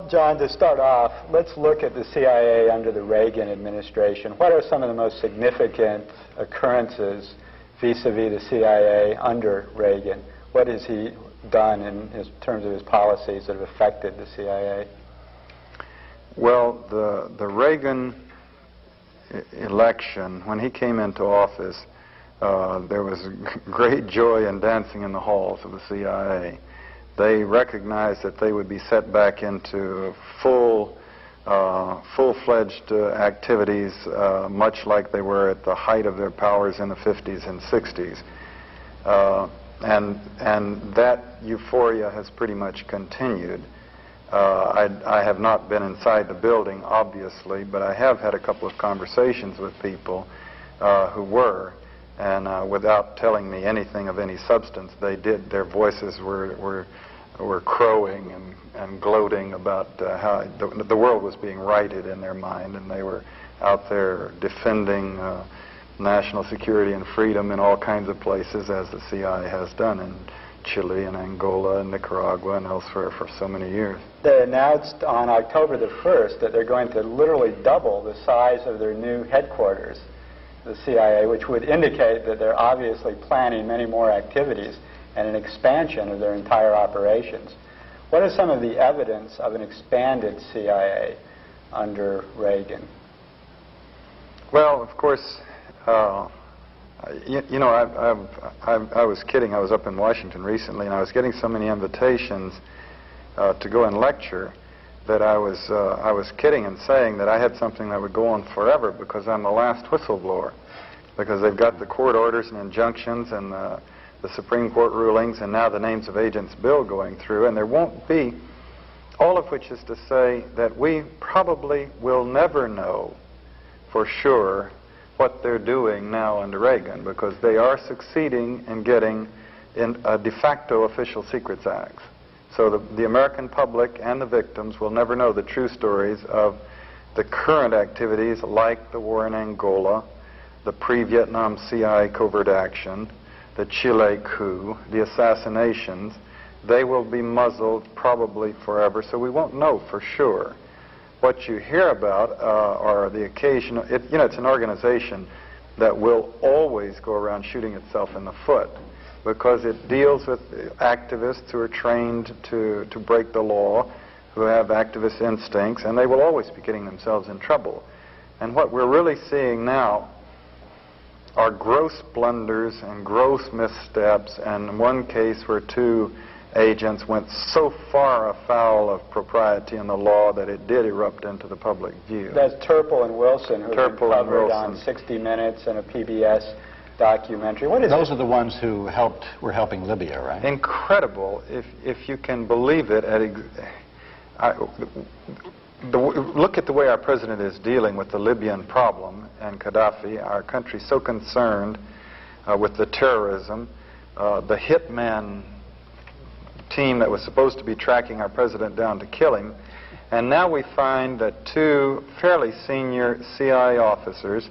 John, to start off, let's look at the CIA under the Reagan administration. What are some of the most significant occurrences vis-a-vis the CIA under Reagan? What has he done in terms of his policies that have affected the CIA? Well, the Reagan election, when he came into office, there was great joy and dancing in the halls of the CIA. They recognized that they would be set back into full-fledged activities, much like they were at the height of their powers in the 50s and 60s. And that euphoria has pretty much continued. I have not been inside the building, obviously, but I have had a couple of conversations with people who were, and without telling me anything of any substance, they did. Their voices were crowing and gloating about how the world was being righted in their mind, and they were out there defending national security and freedom in all kinds of places, as the CIA has done in Chile and Angola and Nicaragua and elsewhere for so many years. They announced on October the 1st that they're going to literally double the size of their new headquarters, the CIA, which would indicate that they're obviously planning many more activities and an expansion of their entire operations. What is some of the evidence of an expanded CIA under Reagan? Well, of course, you know, I was kidding. I was up in Washington recently, and I was getting so many invitations to go and lecture that I was kidding and saying that I had something that would go on forever because I'm the last whistleblower, because they've got the court orders and injunctions and the Supreme Court rulings, and now the names of agents bill going through, and there won't be, all of which is to say that we probably will never know for sure what they're doing now under Reagan, because they are succeeding in getting in de facto official secrets acts. So the American public and the victims will never know the true stories of the current activities, like the war in Angola, the pre-Vietnam CIA covert action, the Chile coup, the assassinations. They will be muzzled probably forever, so we won't know for sure. What you hear about are the occasional, you know, it's an organization that will always go around shooting itself in the foot, because it deals with activists who are trained to break the law, who have activist instincts, and they will always be getting themselves in trouble. And what we're really seeing now are gross blunders and gross missteps, and in one case where two agents went so far afoul of propriety in the law that it did erupt into the public view. That's Turple and Wilson, who were covered on 60 Minutes and a PBS documentary. What is Those are the ones who were helping Libya, right? Incredible, if you can believe it. Look at the way our president is dealing with the Libyan problem and Gaddafi. Our country's so concerned with the terrorism. The hitman team that was supposed to be tracking our president down to kill him, and now we find that two fairly senior CIA officers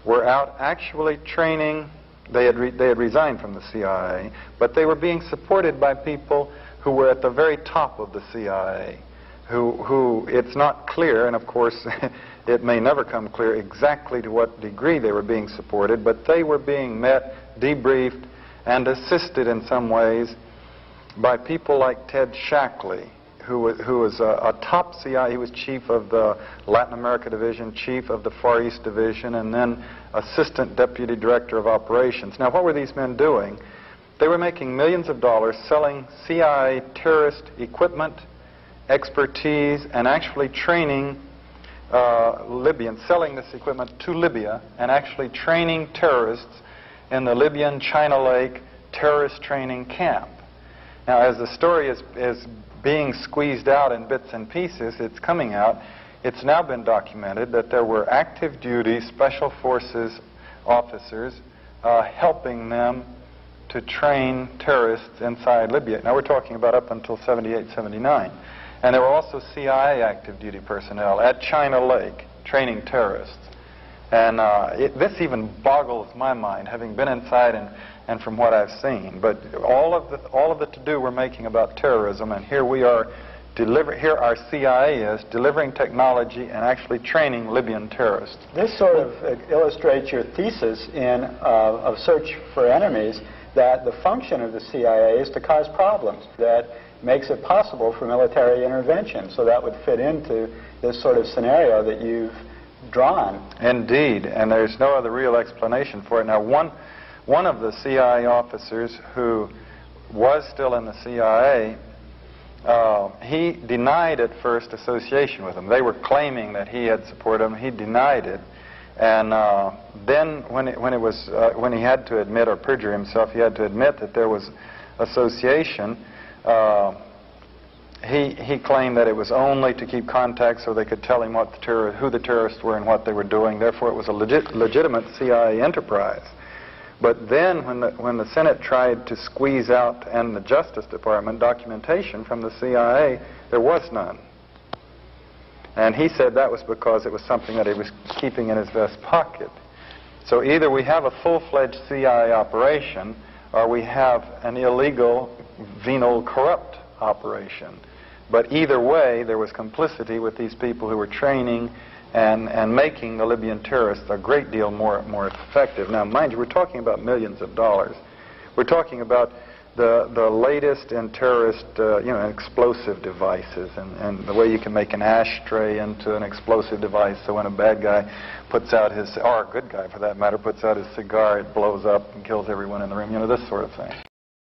were out actually training. They had resigned from the CIA, but they were being supported by people who were at the very top of the CIA, who it's not clear, and of course it may never come clear exactly to what degree they were being supported, but they were being met, debriefed, and assisted in some ways by people like Ted Shackley, who was a top CIA. He was chief of the Latin America Division, chief of the Far East Division, and then assistant deputy director of operations. Now, what were these men doing? They were making millions of dollars selling CIA terrorist equipment, expertise, and actually training Libyans, selling this equipment to Libya, and actually training terrorists in the Libyan China Lake terrorist training camp. Now, as the story is being squeezed out in bits and pieces, it's coming out. It's now been documented that there were active duty special forces officers helping them to train terrorists inside Libya. Now, we're talking about up until 78, 79. And there were also CIA active duty personnel at China Lake training terrorists. And this even boggles my mind, having been inside and from what I've seen. But all of the to-do we're making about terrorism, and here we are here our CIA is delivering technology and actually training Libyan terrorists. This sort of illustrates your thesis of search for enemies, that the function of the CIA is to cause problems, that makes it possible for military intervention. So that would fit into this sort of scenario that you've drawn. Indeed, and there's no other real explanation for it. Now, one of the CIA officers who was still in the CIA, he denied at first association with them. They were claiming that he had supported them. He denied it. And then when he had to admit or perjure himself, he had to admit that there was association. He claimed that it was only to keep contact so they could tell him who the terrorists were and what they were doing. Therefore, it was a legitimate CIA enterprise. But then when the Senate tried to squeeze out, and the Justice Department, documentation from the CIA, there was none. And he said that was because it was something that he was keeping in his vest pocket. So either we have a full-fledged CIA operation, or we have an illegal, venal, corrupt operation. But either way, there was complicity with these people who were training and making the Libyan terrorists a great deal more effective. Now, mind you, we're talking about millions of dollars. We're talking about the latest in terrorist, explosive devices, and the way you can make an ashtray into an explosive device, so when a bad guy puts out his, or a good guy for that matter, puts out his cigar, it blows up and kills everyone in the room, this sort of thing.